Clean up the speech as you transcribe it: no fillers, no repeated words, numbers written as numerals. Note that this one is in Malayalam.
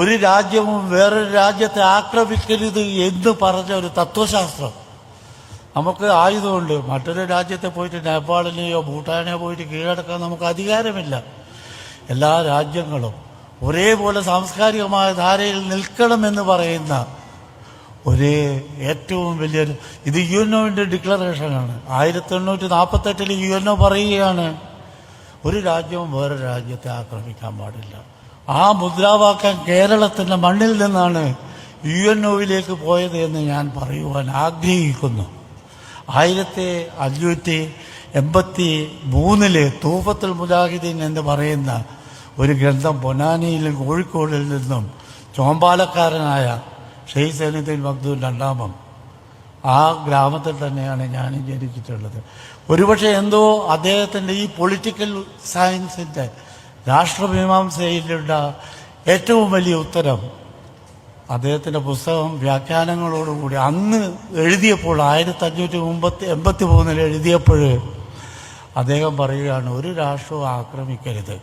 ഒരു രാജ്യവും വേറൊരു രാജ്യത്തെ ആക്രമിക്കരുത് എന്ന് പറഞ്ഞ ഒരു തത്വശാസ്ത്രം. നമുക്ക് ആയുധമുണ്ട്. മറ്റൊരു രാജ്യത്തെ പോയിട്ട് നേപ്പാളിനെയോ ഭൂട്ടാനെയോ പോയിട്ട് കീഴടക്കാൻ നമുക്ക് അധികാരമില്ല. എല്ലാ രാജ്യങ്ങളും ഒരേപോലെ സാംസ്കാരികമായ ധാരയിൽ നിൽക്കണമെന്ന് പറയുന്ന ഒരേ ഏറ്റവും വലിയൊരു ഇത് യുഎൻഒയുടെ ഡിക്ലറേഷനാണ്. 1848 യുഎൻഒ പറയുകയാണ് ഒരു രാജ്യവും വേറൊരു രാജ്യത്തെ ആക്രമിക്കാൻ പാടില്ല. ആ മുദ്രാവാക്യം കേരളത്തിൻ്റെ മണ്ണിൽ നിന്നാണ് യുഎൻഒയിലേക്ക് പോയത് എന്ന് ഞാൻ പറയുവാൻ ആഗ്രഹിക്കുന്നു. 1583 തൂഫത്തുൽ മുജാഹിദീൻ എന്ന് പറയുന്ന ഒരു ഗ്രന്ഥം പൊന്നാനിയിലും കോഴിക്കോടിൽ നിന്നും ചോമ്പാലക്കാരനായ ഷെയ്ഖ് സൈനുദ്ദീൻ മഖ്ദൂം രണ്ടാമൻ ആ ഗ്രാമത്തിൽ തന്നെയാണ് ഞാൻ ജനിച്ചിട്ടുള്ളത്. ഒരുപക്ഷെ എന്തോ അദ്ദേഹത്തിൻ്റെ ഈ പൊളിറ്റിക്കൽ സയൻസിൻ്റെ രാഷ്ട്രമീമാംസയിലുള്ള ഏറ്റവും വലിയ ഉത്തരം അദ്ദേഹത്തിൻ്റെ പുസ്തകം വ്യാഖ്യാനങ്ങളോടുകൂടി അന്ന് എഴുതിയപ്പോൾ 1583 എഴുതിയപ്പോൾ അദ്ദേഹം പറയുകയാണ് ഒരു രാഷ്ട്രവും ആക്രമിക്കരുത്.